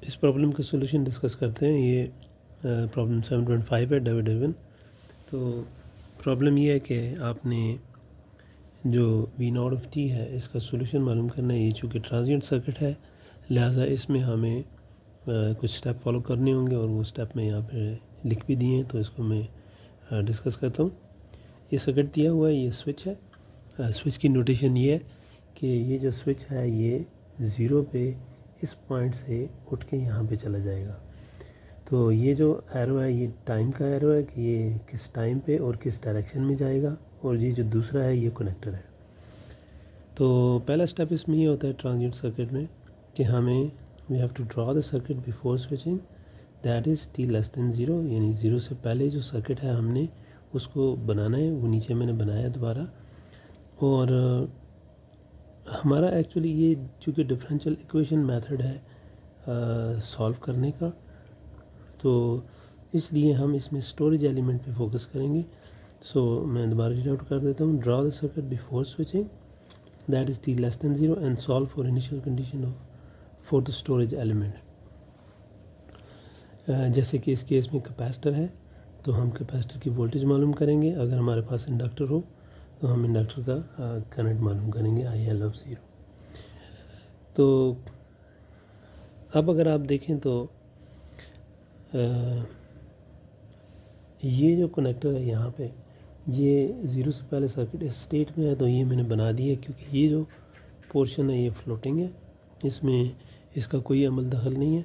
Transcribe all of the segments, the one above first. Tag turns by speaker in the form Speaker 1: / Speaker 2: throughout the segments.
Speaker 1: इस प्रॉब्लम का solution discuss करते हैं। ये प्रॉब्लम 7.5 है, डेविड इवन। तो प्रॉब्लम ये है कि आपने जो वी नॉट ऑफ टी है इसका सॉल्यूशन मालूम करना है। ये चूँकि ट्रांजिएंट सर्किट है, लिहाजा इसमें हमें कुछ स्टेप फॉलो करने होंगे और वो स्टेप मैं यहाँ पे लिख भी दिए हैं, तो इसको मैं डिस्कस करता हूँ। ये सर्किट दिया हुआ है, ये स्विच है। स्विच की नोटेशन ये है कि ये जो स्विच है ये 0 पे इस पॉइंट से उठ के यहाँ पे चला जाएगा। तो ये जो एरो है ये टाइम का एरो है कि ये किस टाइम पे और किस डायरेक्शन में जाएगा, और ये जो दूसरा है ये कनेक्टर है। तो पहला स्टेप इसमें ये होता है ट्रांजिएंट सर्किट में कि हमें we have to draw the circuit before switching, that is t less than 0, यानी 0 से पहले जो सर्किट है हमने उसको बनाना है। वो नीचे मैंने बनाया दोबारा। और हमारा एक्चुअली ये चूँकि डिफरेंशियल इक्वेशन मेथड है सॉल्व करने का, तो इसलिए हम इसमें स्टोरेज एलिमेंट पे फोकस करेंगे। सो मैं दोबारा रीड आउट कर देता हूँ। Draw the circuit before switching, that is t less than 0 and solve for initial condition of for the storage element. जैसे कि इस केस में कैपेसिटर है तो हम कैपेसिटर की वोल्टेज मालूम करेंगे। अगर हमारे पास इंडक्टर हो तो हम इंडक्टर का करंट मालूम करेंगे, IL ऑफ 0। तो अब अगर आप देखें तो ये जो कनेक्टर है यहाँ पे, ये 0 से पहले सर्किट इस स्टेट में है, तो ये मैंने बना दिया क्योंकि ये जो पोर्शन है ये फ्लोटिंग है, इसमें इसका कोई अमल दखल नहीं है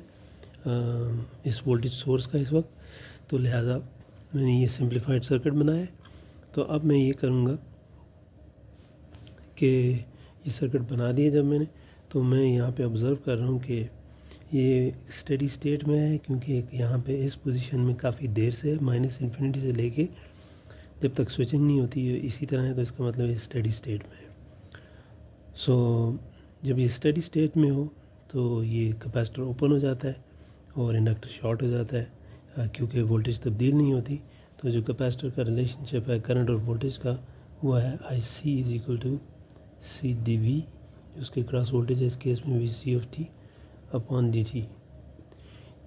Speaker 1: इस वोल्टेज सोर्स का इस वक्त। तो लिहाजा मैंने ये सिंप्लीफाइड सर्किट बनाया है। तो अब मैं ये करूँगा कि ये सर्किट बना दिए जब मैंने, तो मैं यहाँ पे ऑब्ज़र्व कर रहा हूँ कि ये स्टेडी स्टेट में है, क्योंकि यहाँ पे इस पोजीशन में काफ़ी देर से माइनस इन्फिनिटी से लेके जब तक स्विचिंग नहीं होती है इसी तरह है, तो इसका मतलब ये स्टेडी स्टेट में है। सो जब ये स्टेडी स्टेट में हो तो ये कैपेसिटर ओपन हो जाता है और इंडक्टर शॉर्ट हो जाता है क्योंकि वोल्टेज तब्दील नहीं होती। तो जो कैपेसिटर का रिलेशनशिप है करंट और वोल्टेज का, हुआ है IC is equal to CdV, उसके क्रॉस वोल्टेज है इस केस में VC of t upon dt।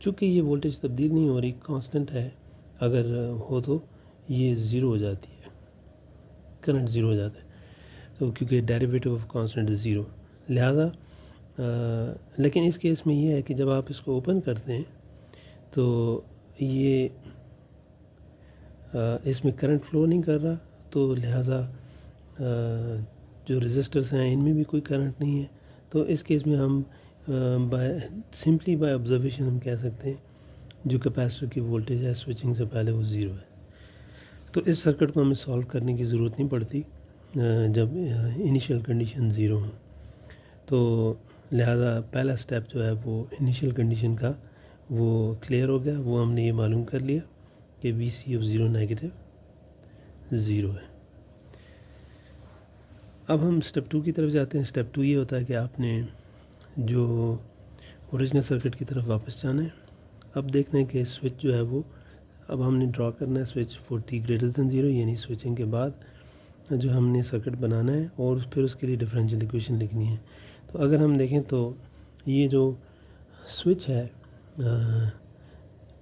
Speaker 1: चूँकि ये वोल्टेज तब्दील नहीं हो रही, कांस्टेंट है, अगर हो तो ये ज़ीरो हो जाती है, करंट ज़ीरो हो जाता है। तो क्योंकि derivative of constant is zero, लिहाजा लेकिन इस केस में ये है कि जब आप इसको ओपन करते हैं तो ये इसमें करंट फ्लो नहीं कर रहा, तो लिहाजा जो रेजिस्टर्स हैं इनमें भी कोई करंट नहीं है। तो इस केस में हम सिंपली बाय ऑब्जर्वेशन हम कह सकते हैं जो कैपेसिटर की वोल्टेज है स्विचिंग से पहले वो ज़ीरो है। तो इस सर्किट को हमें सॉल्व करने की ज़रूरत नहीं पड़ती जब इनिशियल कंडीशन ज़ीरो हो। तो लिहाजा पहला स्टेप जो है वो इनिशियल कंडीशन का वो क्लियर हो गया। वो हमने ये मालूम कर लिया कि VC ऑफ 0 नेगेटिव 0 है। अब हम स्टेप 2 की तरफ जाते हैं। स्टेप 2 ये होता है कि आपने जो ओरिजिनल सर्किट की तरफ वापस जाना है। अब देखना है कि स्विच जो है वो अब हमने ड्रॉ करना है switch for t greater than 0, यानी स्विचिंग के बाद जो हमने सर्किट बनाना है और फिर उसके लिए डिफरेंशियल इक्वेशन लिखनी है। तो अगर हम देखें तो ये जो स्विच है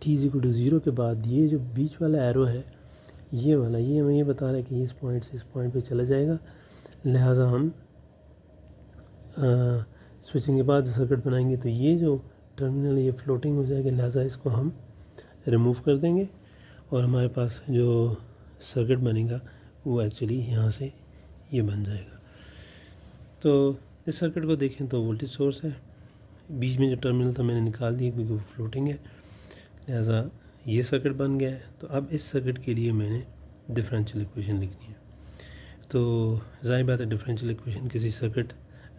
Speaker 1: t इज इक्वल टू 0 के बाद ये जो बीच वाला एरो है ये वाला, ये हमें ये बता रहा है कि इस पॉइंट से इस पॉइंट पे चला जाएगा। लिहाजा हम स्विचिंग के बाद सर्किट बनाएंगे तो ये जो टर्मिनल ये फ्लोटिंग हो जाएगा, लिहाजा इसको हम रिमूव कर देंगे और हमारे पास जो सर्किट बनेगा वो एक्चुअली यहाँ से ये बन जाएगा। तो इस सर्किट को देखें तो वोल्टेज सोर्स है, बीच में जो टर्मिनल था मैंने निकाल दिया क्योंकि वो फ्लोटिंग है, लिहाजा ये सर्किट बन गया है। तो अब इस सर्किट के लिए मैंने डिफरेंशियल इक्वेशन लिखनी है। तो ज़ाहिर बात है डिफरेंशियल इक्वेशन किसी सर्किट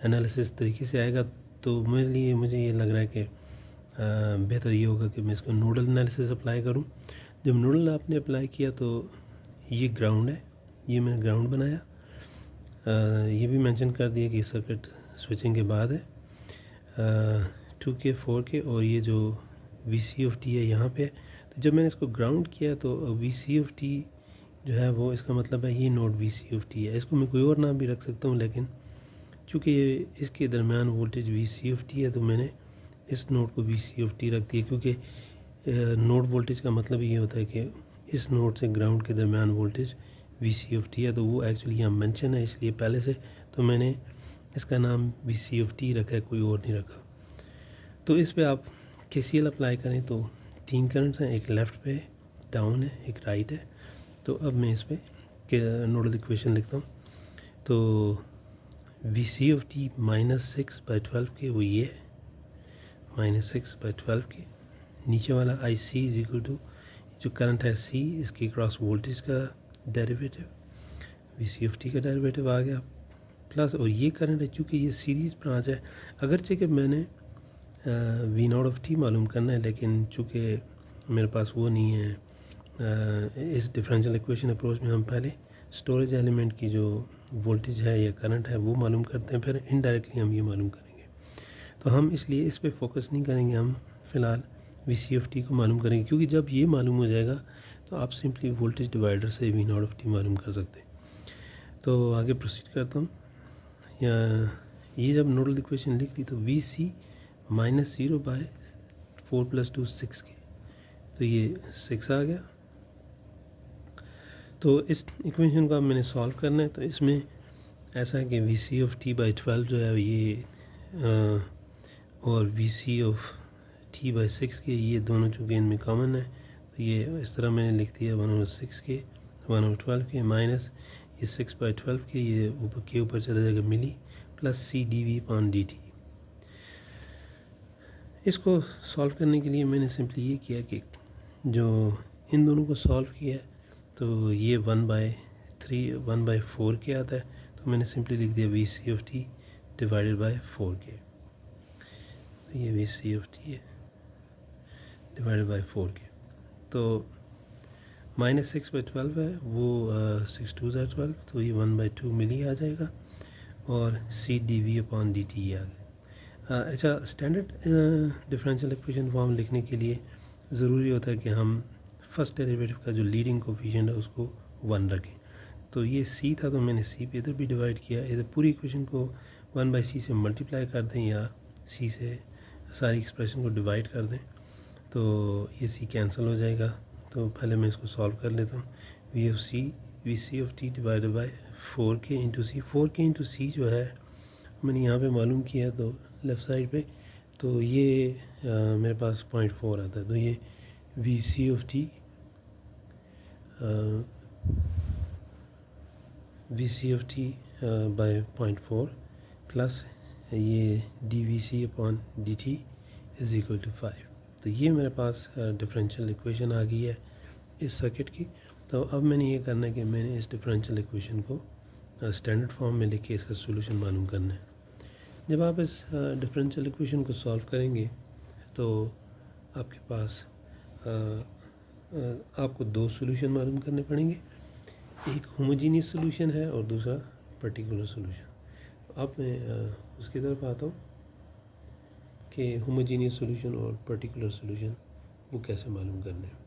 Speaker 1: एनालिसिस तरीके से आएगा, तो मेरे लिए मुझे ये लग रहा है कि बेहतर ये होगा कि मैं इसको नोडल एनालिसिस अप्लाई करूं। जब नोडल आपने अप्लाई किया तो ये ग्राउंड है, ये मैंने ग्राउंड बनाया। ये भी मेंशन कर दिया कि सर्किट स्विचिंग के बाद है 2K 4K, और ये जो VC ऑफ t है यहाँ पे। तो जब मैंने इसको ग्राउंड किया तो VC ऑफ t जो है वो इसका मतलब है ये नोड VC ऑफ t है। इसको मैं कोई और नाम भी रख सकता हूँ, लेकिन चूँकि ये इसके दरमियान वोल्टेज VC ऑफ t है तो मैंने इस नोड को वी सी ऑफ टी रखती है, क्योंकि नोड वोल्टेज का मतलब ये होता है कि इस नोड से ग्राउंड के दरमियान voltage V C of T है। तो वो एक्चुअली यहाँ मेंशन है, इसलिए पहले से तो मैंने इसका नाम वी सी ऑफ टी रखा है, कोई और नहीं रखा। तो इस पे आप KCL अप्लाई करें तो 3 करंट्स हैं, एक लेफ़्ट पे डाउन है, एक राइट है। तो अब मैं इस पे नोडल इक्वेशन लिखता हूँ। तो वी सी ऑफ टी -6/12 के वो ये है, -6/12 के। नीचे वाला I C is equal to जो करंट है C, इसके क्रॉस वोल्टेज का derivative, V C of T का डेरिवेटिव आ गया, प्लस और ये करंट है, चूँकि ये सीरीज़ ब्रांच है, अगरचे कि मैंने वी नॉट ऑफ टी मालूम करना है, लेकिन चूँकि मेरे पास वो नहीं है, इस डिफरेंशियल इक्वेशन अप्रोच में हम पहले स्टोरेज एलिमेंट की जो वोल्टेज है या करंट है वो मालूम करते हैं, फिर इनडायरेक्टली हम ये मालूम करेंगे। तो हम इसलिए इस पे फोकस नहीं करेंगे, हम फ़िलहाल वी सी ऑफ टी को मालूम करेंगे, क्योंकि जब ये मालूम हो जाएगा तो आप सिंपली वोल्टेज डिवाइडर से वी नॉट ऑफ टी मालूम कर सकते हैं। तो आगे प्रोसीड करता हूँ। या ये जब नोडल इक्वेशन लिख दी तो वी सी -0/4 + 2 6 के, तो ये 6 आ गया। तो इस इक्वेशन को अब मैंने सॉल्व करना है। तो इसमें ऐसा है कि V C of T by 12 जो है ये और V C of T by 6 के, ये दोनों चूँकि इनमें कॉमन है, तो ये इस तरह मैंने लिख दिया 1/6 के 1/12 के माइनस ये 6/12 के, ये ऊपर चला जाएगा milli, plus C D V upon D T. इसको सॉल्व करने के लिए मैंने सिंपली ये किया कि जो इन दोनों को सॉल्व किया तो ये 1/4 के आता है, तो मैंने सिंपली लिख दिया V C of T divided by 4 के। तो ये वी सी ऑफ टी है डिवाइडेड बाय 4 के। तो -6/12 है, वो 6 2 12, तो ये 1/2 मिली आ जाएगा, और C D V upon D T आ गया। अच्छा, स्टैंडर्ड डिफरेंशियल इक्वेशन फॉर्म लिखने के लिए ज़रूरी होता है कि हम फर्स्ट डेरिवेटिव का जो लीडिंग कोफिशिएंट है उसको 1 रखें। तो ये C था, तो मैंने C पे इधर भी डिवाइड किया, इधर पूरी इक्वेशन को 1/C से मल्टीप्लाई कर दें या C से सारी एक्सप्रेशन को डिवाइड कर दें, तो ये C कैंसिल हो जाएगा। तो पहले मैं इसको सॉल्व कर लेता हूँ। V C of T divided by 4k into C. 4k into C जो है मैंने यहाँ पे मालूम किया, तो लेफ़्ट साइड पे, तो ये मेरे पास 0.4 आता है। तो ये V C of T by 0.4 plus ये D V C upon D T is equal to 5। तो ये मेरे पास डिफरेंशियल इक्वेशन आ गई है इस सर्किट की। तो अब मैंने ये करना है कि मैंने इस डिफरेंशियल इक्वेशन को स्टैंडर्ड फॉर्म में लिख के इसका सोल्यूशन मालूम करना है। जब आप इस डिफरेंशियल इक्वेशन को सॉल्व करेंगे तो आपके पास आपको 2 सोल्यूशन मालूम करने पड़ेंगे, एक होमोजीनियस सोल्यूशन है और दूसरा पर्टिकुलर सोल्यूशन। अब मैं उसकी तरफ आता हूँ कि होमोजीनियस सोल्यूशन और पर्टिकुलर सोल्यूशन वो कैसे मालूम करने हैं।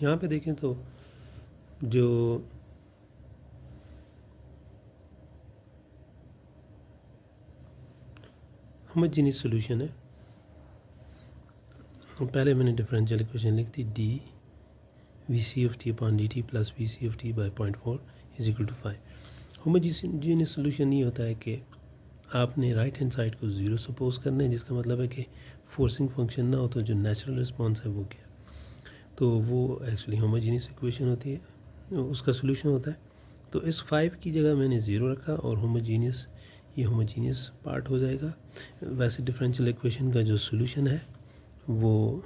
Speaker 1: यहाँ पे देखें तो जो होमोजीनियस सोल्यूशन है, पहले मैंने डिफरेंशियल इक्वेशन लिख दी, D V C of T upon D T plus V C of T by 0.4 is equal to 5। Homogeneous solution ये होता है कि आपने राइट हैंड साइड को 0 सपोज करना है, जिसका मतलब है कि फोर्सिंग फंक्शन ना हो तो जो नेचुरल रिस्पॉन्स है वो क्या, तो वो एक्चुअली होमोजीनियस इक्वेशन होती है, उसका सोल्यूशन होता है। तो इस 5 की जगह मैंने 0 रखा और होमोजीनियस, ये होमोजीनियस पार्ट हो जाएगा। वैसे डिफरेंशियल इक्वेशन का जो सोल्यूशन है वो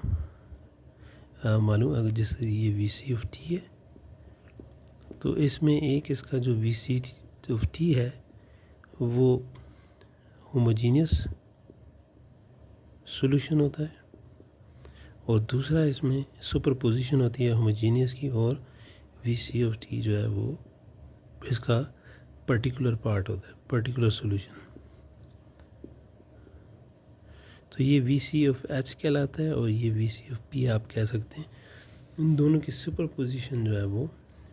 Speaker 1: मालूम, अगर जैसे ये वी सी ऑफ टी है तो इसमें एक इसका जो वी सी ऑफ टी है वो होमोजीनियस सॉल्यूशन होता है, और दूसरा इसमें सुपरपोजिशन होती है होमोजीनियस की, और वी सी ऑफ टी जो है वो इसका पर्टिकुलर पार्ट होता है, पर्टिकुलर सॉल्यूशन। तो ये वी सी ऑफ एच कहलाता है और ये वी सी ऑफ पी आप कह सकते हैं। इन दोनों की सुपरपोजिशन जो है वो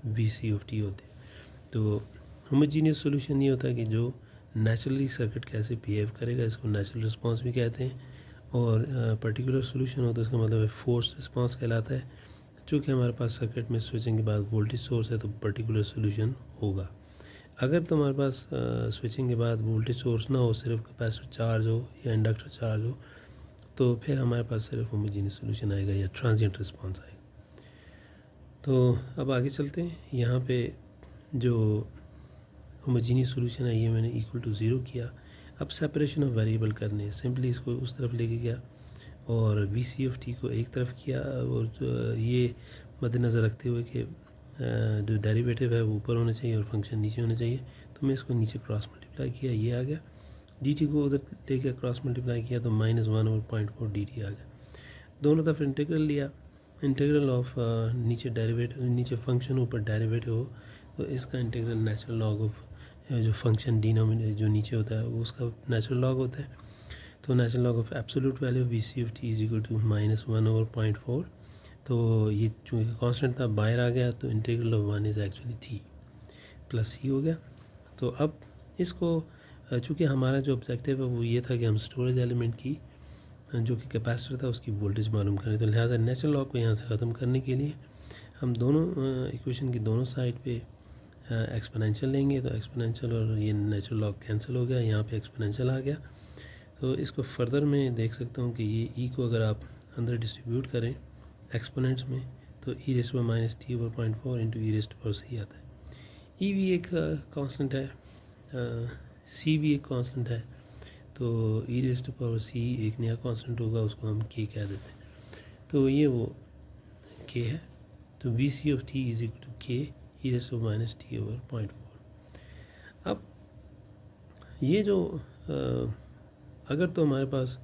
Speaker 1: वी सी ऑफ टी होती है। तो होमोजीनियस सॉल्यूशन ये होता है कि जो नेचुरली सर्किट कैसे बिहेव करेगा, इसको नेचुरल रिस्पांस भी कहते हैं। और पर्टिकुलर सोल्यूशन हो तो इसका मतलब है फोर्स रिस्पांस कहलाता है। चूँकि हमारे पास सर्किट में स्विचिंग के बाद वोल्टेज सोर्स है तो पर्टिकुलर सोल्यूशन होगा। अगर तुम्हारे पास स्विचिंग के बाद वोल्टेज सोर्स ना हो, सिर्फ कैपेसिटर चार्ज हो या इंडक्टर चार्ज हो, तो फिर हमारे पास सिर्फ होमोजीनियस सोल्यूशन आएगा या ट्रांजिएंट रिस्पांस आएगा। तो अब आगे चलते हैं। यहाँ पे जो होमोजीनियस सोल्यूशन है ये मैंने इक्वल टू ज़ीरो किया। अब सेपरेशन ऑफ वेरिएबल करने, सिंपली इसको उस तरफ लेके गया और वी सी ऑफ टी को एक तरफ किया, और ये मद्देनज़र रखते हुए कि जो डेरिवेटिव है वो ऊपर होना चाहिए और फंक्शन नीचे होना चाहिए, तो मैं इसको नीचे क्रॉस मल्टीप्लाई किया, ये आ गया। डी टी को उधर लेकर क्रॉस मल्टीप्लाई किया तो -1/0.4 डी टी आ गया। दोनों तरफ इंटीग्रल लिया, इंटीग्रल ऑफ नीचे डेरिवेटिव, नीचे फंक्शन ऊपर डेरिवेटिव हो तो इसका इंटीग्रल नेचुरल लॉग ऑफ जो फंक्शन डिनोमिनेटर जो नीचे होता है वो उसका नेचुरल लॉग होता है। तो natural log of absolute value V C of T is equal to -1/0.4। तो ये चूँकि कांस्टेंट था बाहर आ गया तो integral of 1 is actually T plus C हो गया। तो अब इसको चूँकि हमारा जो ऑब्जेक्टिव है वो ये था कि हम स्टोरेज एलिमेंट की जो कि कैपेसिटर था उसकी वोल्टेज मालूम करें, तो लिहाजा नेचुरल लॉग को यहाँ से ख़त्म करने के लिए हम दोनों इक्वेशन की दोनों साइड पे एक्सपोनेंशियल लेंगे। तो एक्सपोनेंशियल और ये नेचुरल लॉग कैंसिल हो गया, यहाँ पे एक्सपोनेंशियल आ गया। तो इसको फर्दर मैं देख सकता हूँ कि ये ई को अगर आप अंदर डिस्ट्रीब्यूट करें एक्सपोनेंट्स में तो ई रेस्ट पर माइनस टी ओवर 0.4 इंटू ई रेस्ट पर सी आता है। ई भी एक कांस्टेंट है, सी भी एक कांस्टेंट है, तो ई रेस्ट पावर सी एक नया कांस्टेंट होगा, उसको हम के कह देते हैं। तो ये वो के है, तो V C of T is equal to K e raised पर माइनस टी ओवर 0.4। अब ये जो अगर तो हमारे पास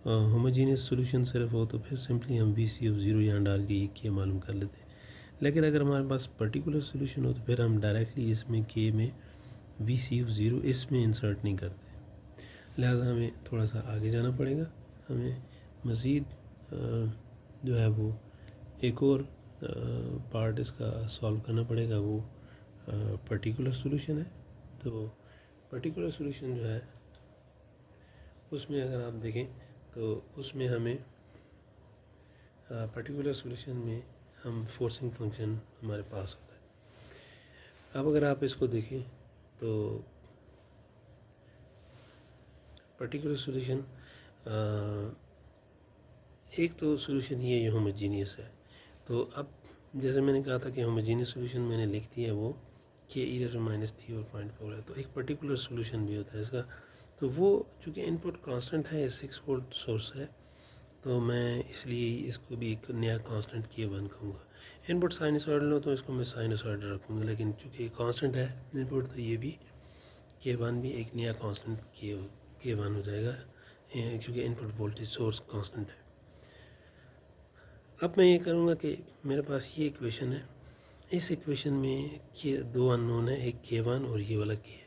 Speaker 1: होमोजीनियस सोल्यूशन सिर्फ हो तो फिर सिंपली हम वी सी ऑफ ज़ीरो यहाँ डाल के ये के मालूम कर लेते हैं। लेकिन अगर हमारे पास पर्टिकुलर सोल्यूशन हो तो फिर हम डायरेक्टली इसमें के में वी सी ऑफ ज़ीरो इसमें इंसर्ट नहीं करते, लिहाजा हमें थोड़ा सा आगे जाना पड़ेगा। हमें मज़ीद जो है वो एक और पार्ट इसका सॉल्व करना पड़ेगा, वो पर्टिकुलर सोल्यूशन है। तो पर्टिकुलर सोल्यूशन जो है उसमें अगर आप देखें तो उसमें हमें पर्टिकुलर सोल्यूशन में हम फोर्सिंग फंक्शन हमारे पास होता है। अब अगर आप इसको देखें तो पर्टिकुलर सोल्यूशन एक तो सोल्यूशन ये होमोजीनियस है। तो अब जैसे मैंने कहा था कि होमोजीनियस सोल्यूशन मैंने लिख दिया वो के ई रेज़ माइनस टी और 0.4 है, तो एक पर्टिकुलर सोल्यूशन भी होता है इसका। तो वो चूँकि इनपुट कांस्टेंट है, 6 वोल्ट सोर्स है, तो मैं इसलिए इसको भी एक नया कांस्टेंट के वन कहूँगा। इनपुट साइनसॉइडल हो तो इसको मैं साइनसॉइडल रखूँगा, लेकिन चूँकि कांस्टेंट है इनपुट तो ये भी के वन भी एक नया कांस्टेंट के वन हो जाएगा, क्योंकि इनपुट वोल्टेज सोर्स कांस्टेंट है। अब मैं ये करूँगा कि मेरे पास ये इक्वेशन है, इस इक्वेशन में के दो अननोन है, एक के वन और ये वाला के है।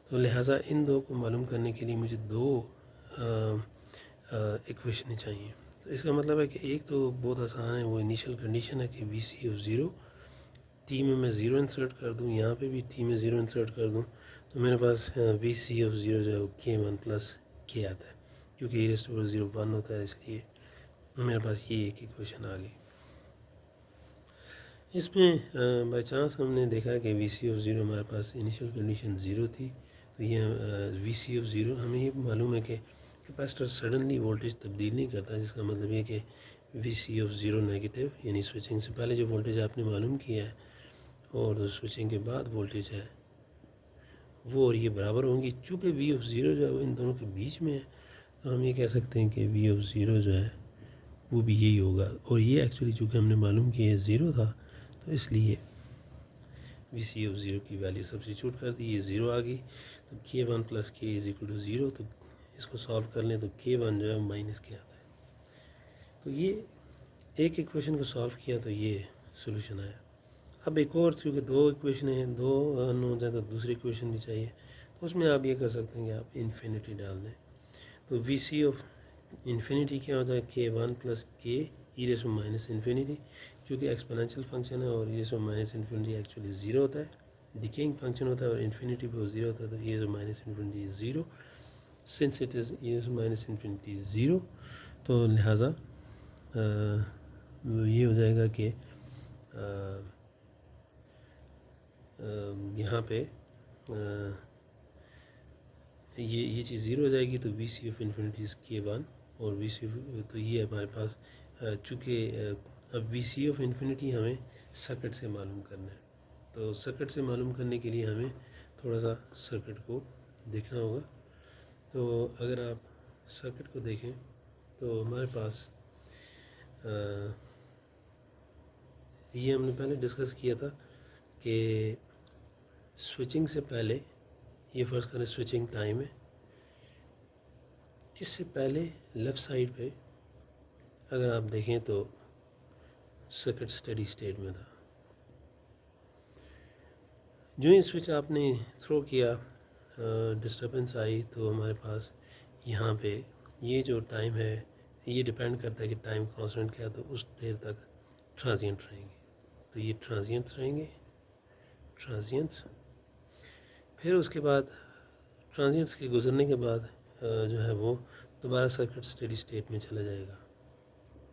Speaker 1: तो लिहाजा इन दो को मालूम करने के लिए मुझे दो इक्वेशन चाहिए। तो इसका मतलब है कि एक तो बहुत आसान है, वो इनिशियल कंडीशन है कि V C of zero, T में मैं ज़ीरो इंसर्ट कर दूँ, यहाँ पे भी टी में ज़ीरो इंसर्ट कर दूँ, तो मेरे पास वी सी ऑफ ज़ीरो जो है वो के वन प्लस के आता है, क्योंकि e raised to power zero one होता है, इसलिए मेरे पास ये एक इक्वेशन आ गई। इसमें बाई चांस हमने देखा कि वी सी ऑफ ज़ीरो हमारे पास इनिशियल कंडीशन ज़ीरो थी, तो ये वी सी ऑफ ज़ीरो हमें ये मालूम है कि कैपेसिटर सडनली वोल्टेज तब्दील नहीं करता, जिसका मतलब ये कि V C of zero negative, यानी स्विचिंग से पहले जो वोल्टेज आपने मालूम किया है और स्विचिंग के बाद वोल्टेज है वो और ये बराबर होंगी। चूँकि वी ऑफ ज़ीरो जो है वो इन दोनों के बीच में है, तो हम ये कह सकते हैं कि वी ऑफ ज़ीरो जो है वो भी यही होगा। और ये एक्चुअली चूँकि हमने मालूम किया है ज़ीरो था, तो इसलिए वी सी ऑफ ज़ीरो की वैल्यू सब्स्टिट्यूट कर दी, ये ज़ीरो आ गई। तो के वन प्लस के इज इक्वल टू ज़ीरो, तो इसको सॉल्व कर लें तो के वन जो है माइनस के आता है। तो ये एक इक्वेशन को सॉल्व किया तो ये सोल्यूशन आया। अब एक और, चूँकि दो इक्वेशन हैं, दो अननोन हैं, तो दूसरी इक्वेशन भी चाहिए, तो उसमें आप ये कर सकते हैं कि आप इन्फिनिटी डाल दें। तो वी सी ऑफ इन्फिनिटी क्या होता है, के one plus K e raised to minus infinity, क्योंकि एक्सपोनेंशियल फंक्शन है और e raised to minus infinity actually zero होता है, डिकेइंग फंक्शन होता है और इन्फिनिटी पे वो ज़ीरो होता है, तो e minus infinity is zero. Since it is e minus infinity is zero, तो लिहाजा ये हो जाएगा कि यहाँ पे ये चीज़ ज़ीरो हो जाएगी, तो V C of infinity is k1 और वी सी, तो ये हमारे पास चूँकि अब वी सी ऑफ इन्फिनिटी हमें सर्किट से मालूम करना है, तो सर्किट से मालूम करने के लिए हमें थोड़ा सा सर्किट को देखना होगा। तो अगर आप सर्किट को देखें तो हमारे पास ये हमने पहले डिस्कस किया था कि स्विचिंग से पहले, ये फर्ज करें स्विचिंग टाइम है, इससे पहले लेफ़्ट साइड पे अगर आप देखें तो सर्किट स्टेडी स्टेट में था। जो ही स्विच आपने थ्रो किया, डिस्टर्बेंस आई, तो हमारे पास यहाँ पे ये जो टाइम है ये डिपेंड करता है कि टाइम कांस्टेंट क्या है, तो उस देर तक ट्रांजिएंट रहेंगे, तो ये ट्रांजिएंट्स रहेंगे, ट्रांजिएंट्स। फिर उसके बाद ट्रांजिएंट्स के गुजरने के बाद जो है वो दोबारा सर्किट स्टेडी स्टेट में चला जाएगा,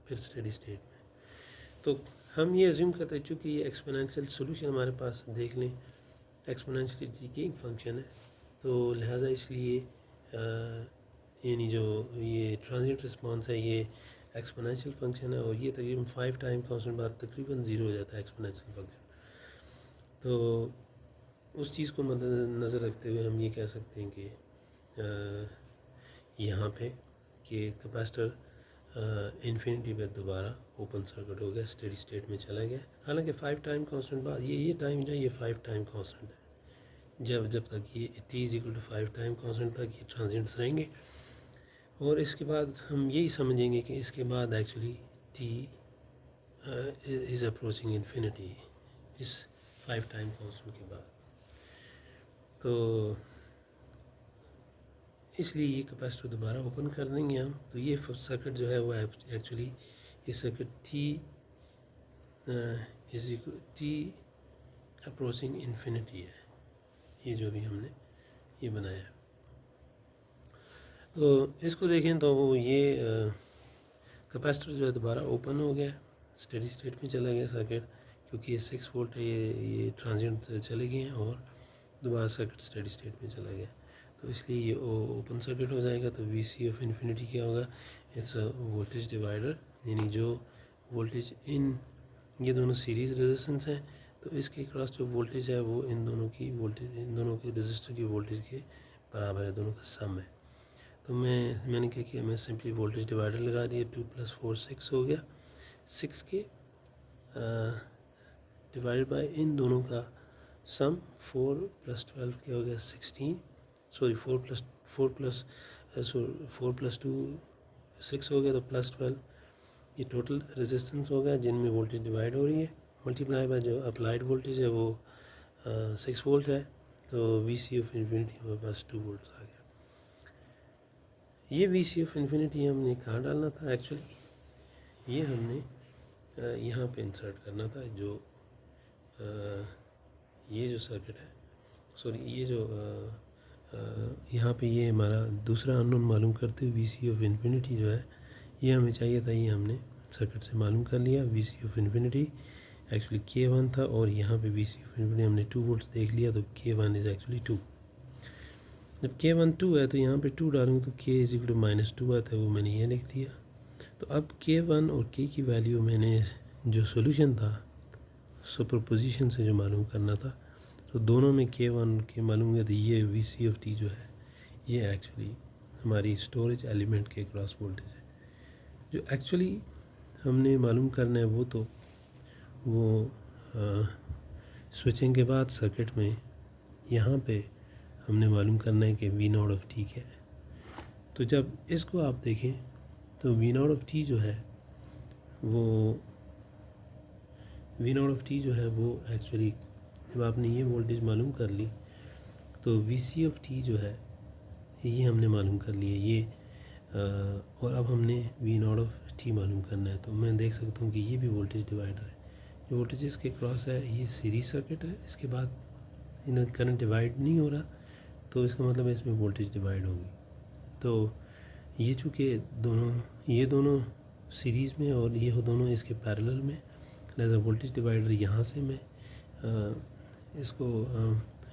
Speaker 1: फिर स्टेडी स्टेट में। तो हम ये अज्यूम करते हैं चूँकि ये एक्सपोनेंशियल सोल्यूशन हमारे पास देख लें, एक्सपोनेंशियली डिकेइंग फंक्शन है, तो लिहाजा इसलिए यानी जो ये ट्रांजिएंट रिस्पॉन्स है ये एक्सपोनेंशियल फंक्शन है, और ये तकरीबन 5 टाइम कांस्टेंट बाद तकरीबन ज़ीरो हो जाता है एक्सपोनेंशियल फंक्शन। तो उस चीज़ को मद्देनज़र रखते हुए हम ये कह सकते हैं कि यहाँ पे कि कैपेसिटर इन्फिनिटी पे दोबारा ओपन सर्किट हो गया, स्टेडी स्टेट में चला गया। हालांकि 5 टाइम कांस्टेंट बाद ये टाइम जो है ये 5 टाइम कांस्टेंट है, जब तक ये t is equal to 5 time constant तक ये ट्रांजिएंट्स रहेंगे। और इसके बाद हम यही समझेंगे कि इसके बाद actually t is approaching infinity इस 5 टाइम कांस्टेंट के बाद। तो इसलिए ये कैपेसिटर दोबारा ओपन कर देंगे हम, तो ये सर्किट जो है वो एक्चुअली ये सर्किट t अप्रोचिंग इन्फिनिटी है, ये जो भी हमने ये बनाया है। तो इसको देखें तो वो ये कैपेसिटर जो है दोबारा ओपन हो गया, स्टेडी स्टेट में चला गया सर्किट, क्योंकि ये 6 वोल्ट है, ये ट्रांजिएंट चले गए हैं और दोबारा सर्किट स्टेडी स्टेट में चला गया, तो इसलिए ये ओपन सर्किट हो जाएगा। तो वी सी ऑफ इन्फिनिटी क्या होगा, इट्स अ वोल्टेज डिवाइडर, यानी जो वोल्टेज इन ये दोनों सीरीज़ रेजिस्टेंस हैं, तो इसके क्रॉस जो वोल्टेज है वो इन दोनों की वोल्टेज, इन दोनों के रेजिस्टर की वोल्टेज के बराबर है, दोनों का सम है। तो मैंने क्या किया, मैं सिंपली वोल्टेज डिवाइडर लगा दिया, 2 + 4 6 हो गया, 6 के डिवाइडेड बाय इन दोनों का सम, 4 + 12 क्या हो गया 16, सॉरी 4 + 2 6 हो गया, तो +12 ये टोटल रेजिस्टेंस हो गया जिनमें वोल्टेज डिवाइड हो रही है, मल्टीप्लाई बाय जो अप्लाइड वोल्टेज है वो 6 वोल्ट है, तो वी सी ऑफ इन्फिनिटी हमारे पास 2 वोल्ट आ गया। ये वी सी ऑफ इन्फिनिटी हमने कहाँ डालना था, एक्चुअली ये हमने यहाँ पे इंसर्ट करना था, जो ये जो सर्किट है, सॉरी ये जो यहाँ पे ये हमारा दूसरा अननोन मालूम करते हुए वी सी ऑफ इन्फिनिटी जो है ये हमें चाहिए था, ये हमने सर्किट से मालूम कर लिया। V C of infinity actually k1 था, और यहाँ पे वी सी ऑफ इन्फिनिटी हमने 2 वोल्ट्स देख लिया, तो k1 इज़ एक्चुअली 2। जब k1 2 है तो यहाँ पे 2 डालूँगा तो k इज इक्वल टू -2 आता है, वो मैंने ये लिख दिया। तो अब k1 और k की वैल्यू मैंने जो सोल्यूशन था सुपरपोजिशन से जो मालूम करना था, तो दोनों में k1 के मालूम किया, तो ये वी सी ऑफ टी जो है ये एक्चुअली हमारी स्टोरेज एलिमेंट के क्रॉस वोल्टेज है। जो एक्चुअली हमने मालूम करना है वो तो वो स्विचिंग के बाद सर्किट में यहाँ पे हमने मालूम करना है कि वी नॉट ऑफ टी क्या है। तो जब इसको आप देखें तो वी नॉट ऑफ टी जो है वो एक्चुअली जब आपने ये वोल्टेज मालूम कर ली तो वी सी ऑफ टी जो है ये हमने मालूम कर लिया ये, और अब हमने वी नॉट ऑफ टी मालूम करना है। तो मैं देख सकता हूँ कि ये भी वोल्टेज डिवाइडर है, जो वोल्टेज इसके क्रॉस है ये सीरीज सर्किट है, इसके बाद इधर करंट डिवाइड नहीं हो रहा, तो इसका मतलब है इसमें वोल्टेज डिवाइड होगी। तो ये चूँकि ये दोनों सीरीज़ में और ये दोनों इसके पैरेलल में, लिहाजा वोल्टेज डिवाइडर यहाँ से मैं इसको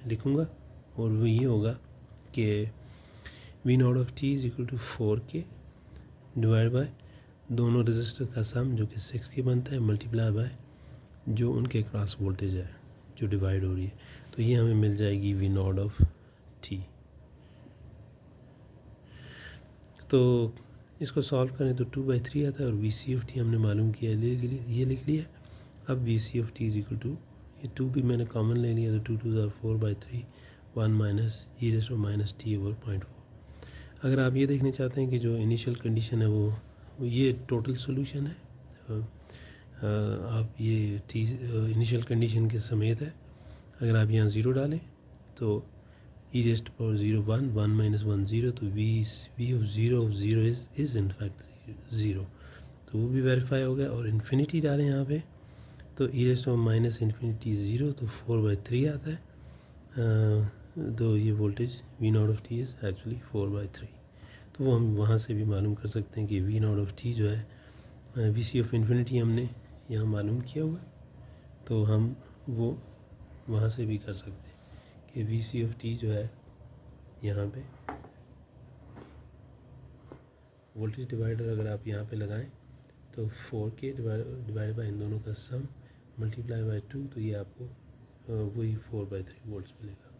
Speaker 1: लिखूँगा और वो ये होगा कि V naught of T is equal to 4K divide by दोनों रजिस्टर का सम जो कि 6K बनता है, मल्टीप्लाई बाय जो उनके क्रॉस वोल्टेज है जो डिवाइड हो रही है। तो ये हमें मिल जाएगी वी नॉट ऑफ टी। तो इसको सॉल्व करें तो 2/3 आता है और वी सी ऑफ टी हमने मालूम किया, ये लिख लिया। अब V C of T is equal to, ये 2 भी मैंने कॉमन ले लिया, तो 2 2 ज़ा 4/3 1 minus e raised to minus T over 0.4। अगर आप ये देखना चाहते हैं कि जो इनिशियल कंडीशन है वो ये टोटल सोल्यूशन है, आप ये टी इनिशियल कंडीशन के समेत है। अगर आप यहाँ 0 डालें तो e raised to power 0 1 1 minus 1 0, तो V of zero is in fact 0, तो वो भी वेरीफाई हो गया। और इन्फिनिटी डालें यहाँ पे तो e raised to minus infinity 0, तो 4/3 आता है। तो ये voltage V naught of T is actually 4/3। तो वो हम वहाँ से भी मालूम कर सकते हैं कि वी नॉट ऑफ टी जो है वी सी ऑफ इन्फिनिटी हमने यहाँ मालूम किया हुआ है, तो हम वो वहाँ से भी कर सकते हैं कि वी सी ऑफ टी जो है यहाँ पे वोल्टेज डिवाइडर अगर आप यहाँ पे लगाएं तो 4K डिवाइड बाय इन दोनों का सम मल्टीप्लाई बाय 2, तो ये आपको वही 4/3 वोल्ट्स मिलेगा।